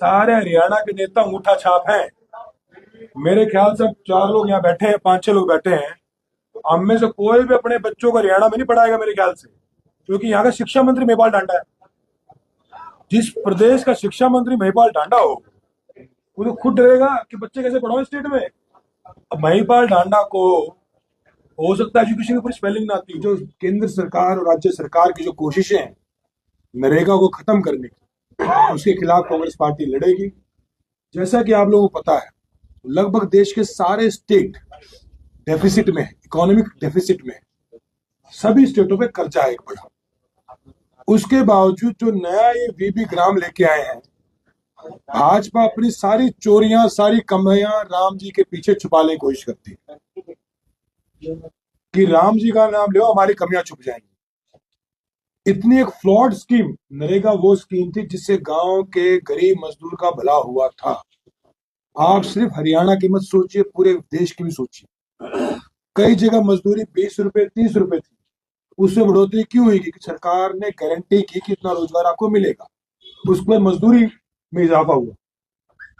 सारे हरियाणा के नेता अंगूठा छाप हैं। मेरे ख्याल से अब 4 लोग यहाँ बैठे हैं, 5-6 लोग बैठे हैं। हम में से कोई भी अपने बच्चों को हरियाणा में नहीं पढ़ाएगा मेरे ख्याल से, क्योंकि यहाँ का शिक्षा मंत्री महिपाल डांडा है। जिस प्रदेश का शिक्षा मंत्री महिपाल डांडा वो तो खुद डरेगा कि बच्चे कैसे पढ़ाओ स्टेट में। अब महिपाल डांडा को हो सकता है एजुकेशन की पूरी स्पेलिंग ना आती। जो केंद्र सरकार और राज्य सरकार की जो कोशिशें हैं नरेगा को खत्म करने की, उसके खिलाफ कांग्रेस पार्टी लड़ेगी। जैसा कि आप लोगों को पता है, लगभग देश के सारे स्टेट डेफिसिट में, इकोनॉमिक डेफिसिट में, सभी स्टेटों पे कर्जा है एक बड़ा। उसके बावजूद जो नया ये वीबी ग्राम लेके आए हैं, भाजपा अपनी सारी चोरियां, सारी कमाइयां राम जी के पीछे छुपाने की कोशिश करती है कि राम जी का नाम लो हमारी कमियां छुप जाएंगी। इतनी एक फ्लॉड स्कीम नरेगा वो स्कीम थी जिससे गांव के गरीब मजदूर का भला हुआ था। आप सिर्फ हरियाणा की मत सोचिए, पूरे देश की भी सोचिए। कई जगह मजदूरी 20 रुपए 30 रुपए थी, उसमें बढ़ोतरी क्यों हुई? क्योंकि सरकार ने गारंटी की कि इतना रोजगार आपको मिलेगा, उस पर मजदूरी में इजाफा हुआ।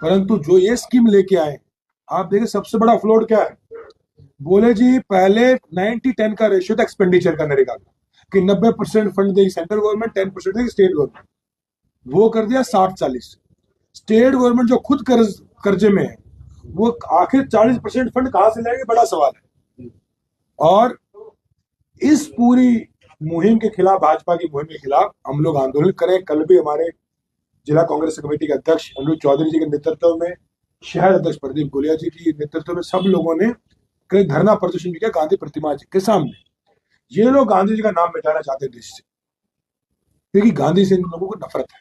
परंतु जो ये स्कीम लेके आए, आप देखिए सबसे बड़ा फ्लॉड क्या है। बोले जी पहले 90-10 का रेशियो था एक्सपेंडिचर का नरेगा का, कि 90% फंड देगी सेंट्रल गवर्नमेंट, 10% देगी स्टेट गवर्नमेंट। वो कर दिया 60-40। स्टेट गवर्नमेंट जो खुद कर्जे में है, वो आखिर 40% फंड कहां से लाएगी, बड़ा सवाल है। और इस पूरी मुहिम के खिलाफ, भाजपा की मुहिम के खिलाफ हम लोग आंदोलन करें। कल भी हमारे जिला कांग्रेस कमेटी के अध्यक्ष अनिरुद्ध चौधरी जी के नेतृत्व में, शहर अध्यक्ष प्रदीप गोलिया जी की नेतृत्व में सब लोगों ने कई धरना प्रदर्शन किया गांधी प्रतिमा जी के सामने। ये लोग गांधी जी का नाम मिटाना चाहते हैं देश से, क्योंकि गांधी से इन लोगों को नफरत है।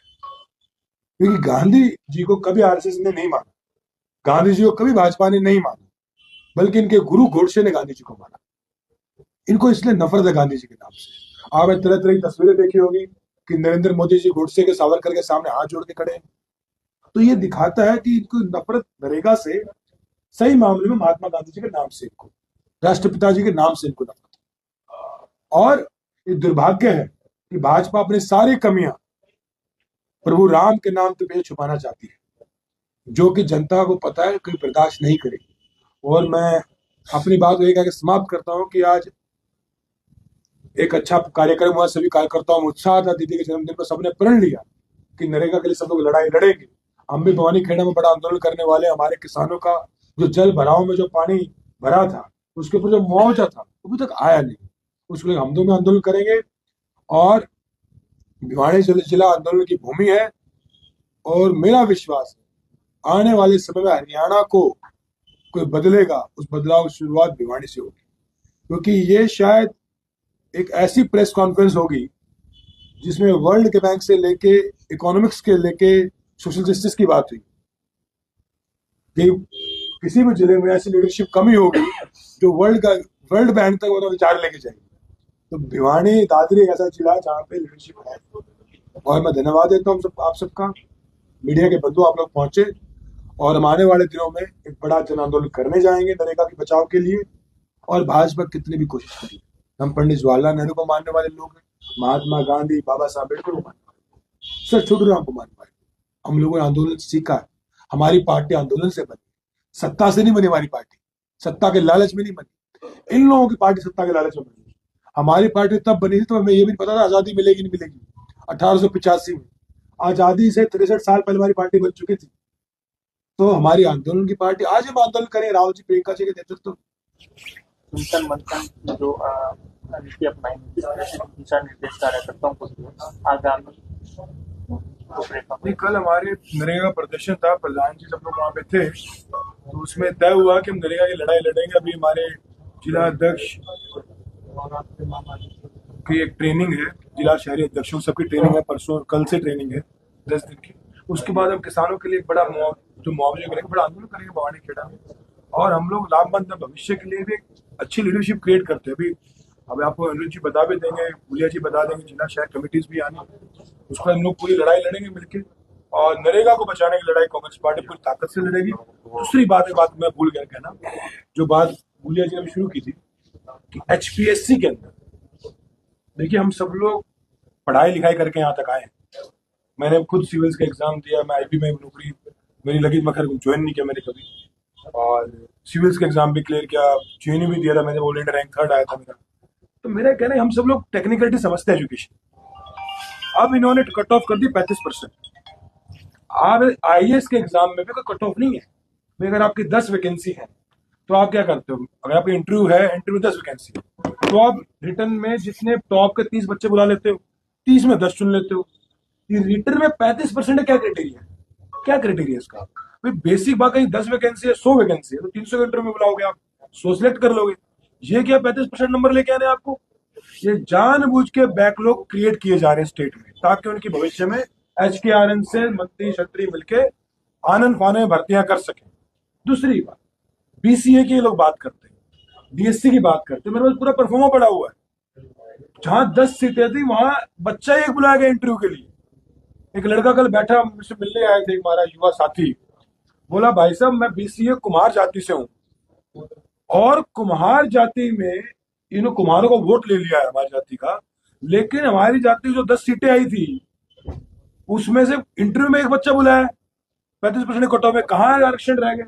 क्योंकि गांधी जी को कभी आरएसएस ने नहीं माना, गांधी जी को कभी भाजपा ने नहीं माना, बल्कि इनके गुरु गोडसे ने गांधी जी को माना। इनको इसलिए नफरत है गांधी जी के नाम से। आपने तरह तरह की तस्वीरें देखी होगी कि नरेंद्र मोदी जी गोडसे के, सावरकर के सामने हाथ जोड़ के खड़े हैं। तो ये दिखाता है कि इनको नफरत नरेगा से, सही मामले में महात्मा गांधी जी के नाम से इनको, राष्ट्रपिता जी के नाम से इनको नफरत है। और ये दुर्भाग्य है कि भाजपा अपनी सारी कमियां प्रभु राम के नाम पे पीछे छुपाना चाहती है, जो कि जनता को पता है कोई बर्दाश्त नहीं करेगी। और मैं अपनी बात को कह के समाप्त करता हूं कि आज एक अच्छा कार्यक्रम हुआ, सभी कार्यकर्ताओं में उत्साह था। दीदी के जन्मदिन पर सबने प्रण लिया कि नरेगा के लिए सब लोग लड़ाई लड़ेंगे। हम भी भवानी खेड़ा में बड़ा आंदोलन करने वाले। हमारे किसानों का जो जल भराव में जो पानी भरा था, उसके ऊपर जो मुआवजा था, अभी तक आया नहीं। उसके लिए हम दोनों आंदोलन करेंगे। और भिवानी जिला आंदोलन की भूमि है, और मेरा विश्वास है आने वाले समय में हरियाणा को कोई बदलेगा, उस बदलाव की शुरुआत भिवानी से होगी। क्योंकि ये शायद एक ऐसी प्रेस कॉन्फ्रेंस होगी जिसमें वर्ल्ड के बैंक से लेके, इकोनॉमिक्स के लेके, सोशल जस्टिस की बात हुई। कि किसी भी जिले में ऐसी लीडरशिप कमी होगी जो वर्ल्ड बैंक तक वो विचार लेके जाएगी। तो भिवानी दादरी एक ऐसा जिला है जहाँ पे लीडरशिप है। और मैं धन्यवाद देता हूँ आप सबका, मीडिया के बंधु, आप लोग पहुंचे। और हम आने वाले दिनों में एक बड़ा जन आंदोलन करने जाएंगे नरेगा के बचाव के लिए। और भाजपा कितनी भी कोशिश करेगी, हम पंडित जवाहरलाल नेहरू को मानने वाले लोग हैं, महात्मा गांधी, बाबा साहब अम्बेडकर को मानने वाले, सर छोटूराम को मानने वाले। हम लोगों ने आंदोलन सीखा है। हमारी पार्टी आंदोलन से बनी, सत्ता से नहीं बनी। हमारी पार्टी सत्ता के लालच में नहीं बनी। इन लोगों की पार्टी सत्ता के लालच में बनी। हमारी पार्टी तब बनी थी तो हमें ये भी पता था आजादी मिलेगी नहीं मिलेगी। 1885 में आजादी से 63 साल पहले हमारी पार्टी बन चुकी थी। तो हमारी आंदोलन की पार्टी, आज हम आंदोलन करें राहुल जी, प्रियंका जी के नेतृत्व। चिंतन मंथन की जो नीति अपनाएंगे, किस तरह से दिशा निर्देश कार्यकर्ताओं को आगामी कल हमारे नरेगा प्रदर्शन था, प्रधान जी सब लोग वहाँ पे थे। तो उसमें तय हुआ कि हम नरेगा की लड़ाई लड़ेंगे। अभी हमारे जिला अध्यक्ष की एक ट्रेनिंग है, जिला शहरी अध्यक्षों सबकी ट्रेनिंग है, परसों कल से ट्रेनिंग है 10 दिन की। उसके बाद हम किसानों के लिए बड़ा मुआवजे करेंगे, बड़ा आंदोलन करेंगे भवानी खेड़ा में। और हम लोग लाभबंद भविष्य के लिए भी अच्छी लीडरशिप क्रिएट करते हैं। अभी आपको अनिरुद्ध जी बता भी देंगे, गुलिया जी बता देंगे, जिला शहर कमेटीज भी आनी। उसको हम लोग पूरी लड़ाई लड़ेंगे मिलके। और नरेगा को बचाने की लड़ाई कांग्रेस पार्टी पूरी ताकत से लड़ेगी। दूसरी बात मैं भूल गया कहना, जो बात गुलिया जी ने शुरू की थी कि एचपीएससी के अंदर, देखिए हम सब लोग पढ़ाई लिखाई करके यहाँ तक आए। मैंने खुद सिविल्स का एग्जाम दिया, मैं आईबी में नौकरी मेरी लगी, मैं खैर ज्वाइन नहीं किया मैंने कभी, और सिविल्स का एग्जाम भी क्लियर किया, जेईई भी दिया था मैंने, ऑल इंडिया रैंक 3rd आया था मेरा। तो मेरा कहना है हम सब लोग टेक्निकलिटी समझते हैं एजुकेशन, अब इन्होंने कट ऑफ कर दी 35%। आप आईएएस के एग्जाम में भी कोई कट ऑफ नहीं है भाई, अगर आपकी 10 वैकेंसी है तो आप क्या करते हो, अगर आपका इंटरव्यू है, इंटरव्यू 10 वैकेंसी है, तो आप रिटर्न में जितने टॉप के 30 बच्चे बुला लेते हो, 30 में 10 चुन लेते हो। ये रिटर्न में 35% क्या क्राइटेरिया है, क्या क्राइटेरिया इसका भाई? बेसिक बात है, 10 वैकेंसी है, 100 वैकेंसी है, तो 300 के इंटरव्यू में बुलाओगे आप, 100 सिलेक्ट कर लोगे। ये क्या 35% नंबर लेके आने आपको? ये जानबूझ के बैकलॉग क्रिएट किए जा रहे हैं स्टेट में, ताकि उनकी भविष्य में HKRN से मंत्री छत्री मिलके आनंद फाने में भर्तियां कर सके। दूसरी बात, BCA की लोग बात करते हैं, DSC की बात करते हैं, मेरे पास पूरा परफॉर्मा पड़ा हुआ है। जहां 10 सीटें थी वहां बच्चा ही एक बुलाया गया इंटरव्यू के लिए। एक लड़का कल बैठा मुझसे मिलने आया थे, हमारा युवा साथी, बोला भाई साहब मैं BCA कुम्हार जाति से हूँ, और कुम्हार जाति में इन कुम्हारों को वोट ले लिया है हमारी जाति का, लेकिन हमारी जाति जो 10 सीटें आई थी उसमें से इंटरव्यू में एक बच्चा बुलाया है, 35% कट ऑफ में। कहाँ आरक्षण रह गए?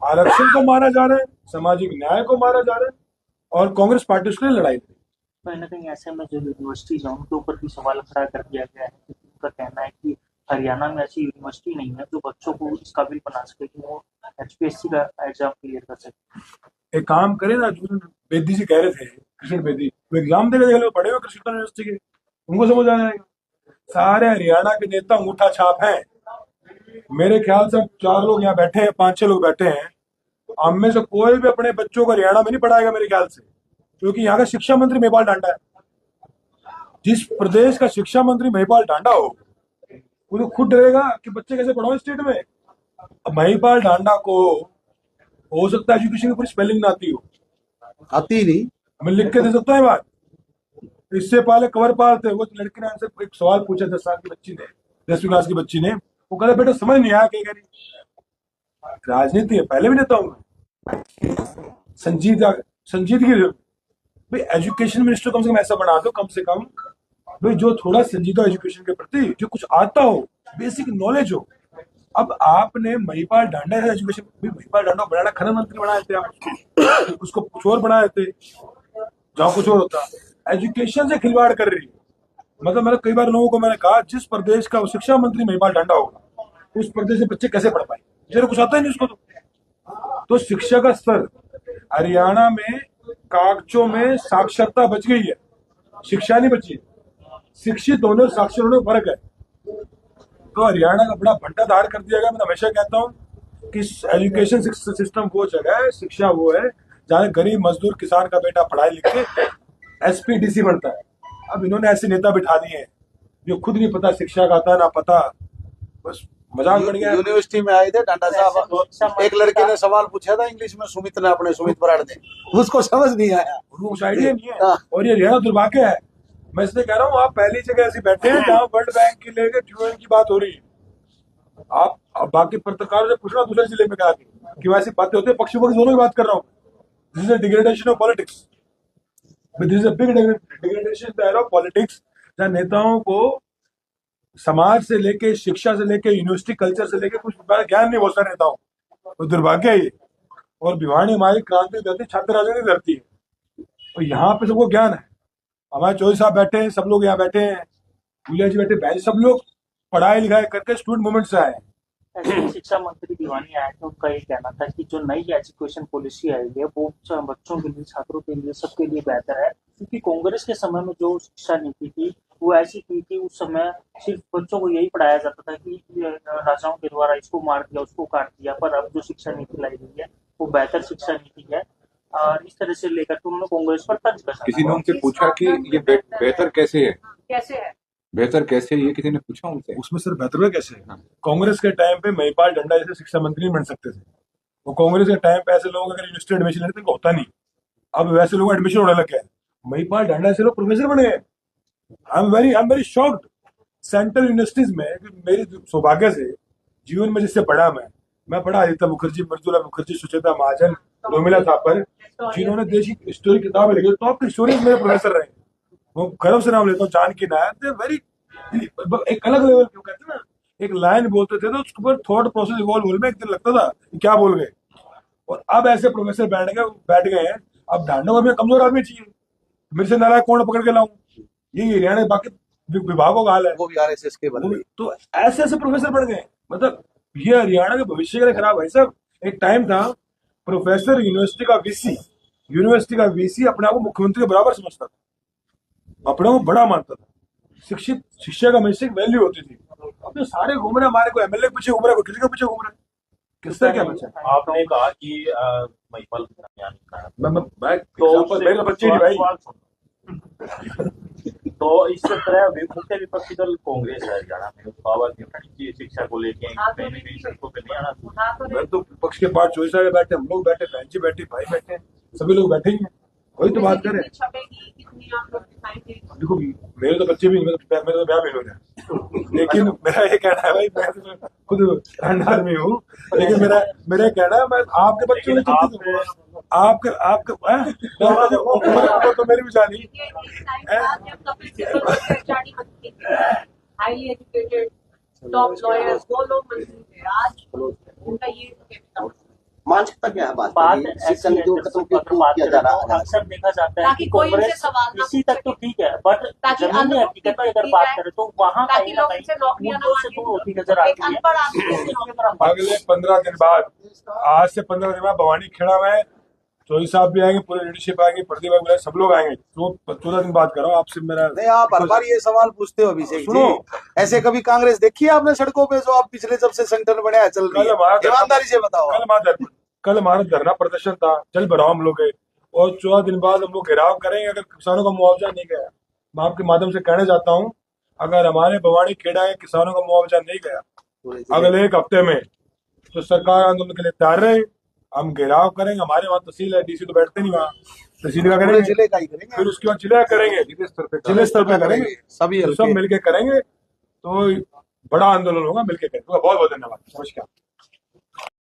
आरक्षण को मारा जा रहा है, सामाजिक न्याय को मारा जा रहा है, और कांग्रेस पार्टी उसके लिए लड़ाई थी। कहीं ना कहीं ऐसे में जो यूनिवर्सिटीज हैं उनके ऊपर भी सवाल खड़ा कर दिया गया है, क्योंकि उनका कहना है कि हरियाणा में ऐसी यूनिवर्सिटी नहीं है जो बच्चों को इस काबिल बना सके कि वो HPSC का एग्जाम क्लियर कर सके। एक काम करें ना, जो बेदी जी कह रहे थे, कृष्ण बेदी, वो एग्जाम देने देख लो, पढ़े हुए कृष्ण यूनिवर्सिटी के, उनको समझ आ जाएगा। सारे हरियाणा के नेता अंगूठा छाप हैं, मेरे ख्याल से 4 लोग यहाँ बैठे हैं, 5-6 लोग बैठे हैं, हम में से कोई भी अपने बच्चों को हरियाणा में नहीं पढ़ाएगा मेरे ख्याल से, क्योंकि यहाँ का शिक्षा मंत्री महिपाल डांडा है। जिस प्रदेश का शिक्षा मंत्री महिपाल डांडा हो, वो तो खुद डरेगा कि बच्चे कैसे पढ़ाओ स्टेट में। अब महिपाल डांडा को हो सकता है एजुकेशन की पूरी स्पेलिंग ना आती हो, आती ही नहीं। मैं लिख के दे सकता है बात। इससे पहले कंवरपाल थे, वो लड़की ने हमसे एक सवाल पूछा, 10 साल की बच्ची ने, 10वीं क्लास की बच्ची ने, वो कहता बेटा समझ नहीं आया, कह रही राजनीति है, पहले भी नेता हूँ, संजीदा संजीदगी भाई। एजुकेशन मिनिस्टर कम से कम ऐसा बना दो, कम से कम भाई जो थोड़ा संजीदा एजुकेशन के प्रति, जो कुछ आता हो, बेसिक नॉलेज हो। अब आपने महिपाल डांडा है एजुकेशन, महिपाल डांडा बनाना खनन मंत्री बनाए थे आप, उसको कुछ और बनाए थे जहाँ कुछ और होता। एजुकेशन से खिलवाड़ कर रही है। मतलब मैंने कई बार लोगों को मैंने कहा, जिस प्रदेश का शिक्षा मंत्री महिपाल डांडा होगा, उस प्रदेश के बच्चे कैसे पढ़ पाए? जरा कुछ आता ही नहीं उसको। तो शिक्षा का स्तर हरियाणा में, कागजों में साक्षरता बच गई है, शिक्षा नहीं बची है। शिक्षित होने और साक्षर होने में फर्क है। तो हरियाणा का बड़ा भंडाधार कर दिया गया। मैं हमेशा कहता हूँ कि एजुकेशन सिस्टम वो जगह है, शिक्षा वो है जहाँ गरीब मजदूर किसान का बेटा पढ़ाई लिख के SPDC बनता है। अब इन्होंने ऐसे नेता बिठा दिए हैं जो खुद नहीं पता शिक्षा का आता ना पता, बस मजाक बन गया। यूनिवर्सिटी में आए थे डांडा साहब, एक लड़के ने सवाल पूछा था इंग्लिश में, सुमित ने, अपने सुमित बराड़ ने, उसको समझ नहीं आया, उनको कुछ आइडिया नहीं है। और ये हरियाणा दुर्भाग्य है। मैं इसलिए कह रहा हूँ, आप पहली जगह ऐसे बैठे हैं जहाँ वर्ल्ड बैंक की लेकर UN की बात हो रही है। आप बाकी पत्रकारों से पूछना दूसरे जिले में कि वैसी बातें होती है, पक्ष विपक्ष दोनों की बात कर रहा हूँ। This is a degradation of politics, this is a big degradation of politics, जहाँ नेताओं को समाज से लेके, शिक्षा से लेके, यूनिवर्सिटी कल्चर से लेके कुछ ज्ञान नहीं, बहुत सारे नेताओं तो दुर्भाग्य है ये। और भिवानी हमारी क्रांति धरती, छात्र राजनीति धरती है, तो यहाँ पे सबको ज्ञान है। हमारे चौधरी साहब बैठे हैं, सब लोग यहाँ बैठे हैं, भूलिया जी बैठे, बैठे, सब लोग पढ़ाई लिखाई करके स्टूडेंट मूवमेंट से आए। ऐसे शिक्षा मंत्री भिवानी आए थे, उनका ये कहना था कि जो नई एजुकेशन पॉलिसी आई है वो बच्चों के लिए, छात्रों के लिए, सबके लिए बेहतर है, क्योंकि कांग्रेस के समय में जो शिक्षा नीति थी वो ऐसी थी कि उस समय सिर्फ बच्चों को यही पढ़ाया जाता था कि राजाओं के द्वारा इसको मार दिया, उसको काट दिया। पर अब जो शिक्षा नीति लाई गई है वो बेहतर शिक्षा नीति है, और इस तरह से लेकर तो उन्होंने कांग्रेस पर तंज कसा। किसी ने उनसे पूछा कि ये बेहतर कैसे है, बेहतर कैसे, ये किसी ने पूछा उनसे? उसमें सर बेहतर हुआ कैसे? कांग्रेस के टाइम पे महिपाल डांडा जैसे शिक्षा मंत्री नहीं बन सकते थे। वो कांग्रेस के टाइम पे ऐसे लोग अगर यूनिवर्सिटी एडमिशन लेते तो होता नहीं। अब वैसे लोग एडमिशन होने लगे हैं, महिपाल डांडा से लोग प्रोफेसर बने हैं। I am very shocked. Central universities में, मेरी सौभाग्य से जीवन में जिससे पढ़ा, मैं पढ़ा आदित्य मुखर्जी, मृदुला मुखर्जी, सुचेता महाजन, रोमिला थापर, जिन्होंने देश की हिस्टोरी किताबें लिखी, टॉप हिस्टोरियन मेरे प्रोफेसर रहे। वो गर्व से नाम लेता हूँ, जानकी नायर, दे वेरी एक अलग लेवल क्यों कहते हैं ना, एक लाइन बोलते थे तो उसके ऊपर थॉट प्रोसेस इवॉल्व होने में एक दिन लगता था कि क्या बोल गए। और अब ऐसे प्रोफेसर बैठ गए हैं, अब ढांडों में भी कमजोर आदमी चाहिए, मेरे से नालायक कौन पकड़ के लाऊं, ये हरियाणा के बाकी विभागों का हाल है। वो भी आरएसएस के बन गई। तो ऐसे ऐसे प्रोफेसर बन गए, मतलब ये हरियाणा के भविष्य के लिए खराब है सब। एक टाइम था प्रोफेसर यूनिवर्सिटी का वीसी अपने आप को मुख्यमंत्री के बराबर समझता था, अपने को बड़ा मानता था, शिक्षित शिक्षा का हमेशा वैल्यू होती थी। अब तो सारे घूम रहे, हमारे को एमएलए के पीछे घूम रहे, कोई किसी के पीछे घूम रहे, किससे क्या बचा। आपने कहा कि महिपाल यानी का मैं तो एग्जांपल मेरे बच्चे नहीं भाई। सवाल सुनो। तो इस तरह मुख्य विपक्षी दल कांग्रेस है हरियाणा में, बाबा की शिक्षा को लेके कहीं न कहीं सड़कों पे नहीं आना। मैं तो विपक्ष के पास 24 वाले बैठे, हम लोग बैठे, बहन जी बैठे, भाई बैठे, सभी लोग बैठे ही हैं, वही तो बात करें। देखो मेरे तो बच्चे भी नहीं, मेरे तो ब्याह भी हो रहा है, लेकिन मेरा ये कहना है भाई, मैं तो खुद ठंडार में हूँ, लेकिन मेरा कहना है मैं आपके बच्चों ने चिंतित हूँ, आपके उम्र तो मेरी भी जानी हाईली एजुकेटेड टॉप लॉयर्स वो लोग मंत्री थे, आज उनका ये मानसिकता क्या है बात बात की? ऐसी शिक्षा नीतियों है, का जैसे तो बात किया करें जा तो रहा है। अक्सर देखा जाता है ताकि कि कोई उनसे कांग्रेस सवाल ना इसी पूछ तक तो सके। ठीक है, बट ताकि जमीनी अनुभव की हकीकत की अगर बढ़ती बात जाए, करें तो वहाँ ताकि कहीं ना लोग कहीं उनसे नौकरियां ना मुद्दों से मांगे। दूर होती नजर आती एक है। अनपढ़ आदमी इसके ऊपर हम बात अगले 15 दिन बाद, आज से 15 दिन बाद भवानी खेड़ा में चौधरी साहब भी आएंगे, पूरी लीडरशिप आएंगे, प्रदीप भाई, सब लोग आएंगे। तो 14 दिन बाद कर रहा हूँ आपसे मेरा। नहीं, आप हर बार ये सवाल पूछते हो अभिषेक सुनो, जी, ऐसे कभी कांग्रेस देखी है आपने सड़कों पे? जो आप पिछले जब से संगठन बने हैं चल रही है, ईमानदारी से बताओ। कल हमारा धरना प्रदर्शन था, चल भराव हम लोग गए, और 14 दिन बाद हम लोग घेराव करेंगे अगर किसानों का मुआवजा नहीं गया। मैं आपके माध्यम से कहना चाहता हूँ, अगर हमारे भवानी खेड़ा के किसानों का मुआवजा नहीं गया अगले एक हफ्ते में, तो सरकार आंदोलन के लिए तैयार रहे, हम घेराव करेंगे। हमारे वहाँ तहसील है, डीसी तो बैठते नहीं वहाँ, तहसील का पूरे करेंगे, जिले का ही करेंगे, फिर उसके बाद जिले का करेंगे, जिले स्तर पे करेंगे, सभी तो सब मिलके करेंगे, तो बड़ा आंदोलन होगा, मिलके करेंगे। बहुत बहुत धन्यवाद, नमस्कार।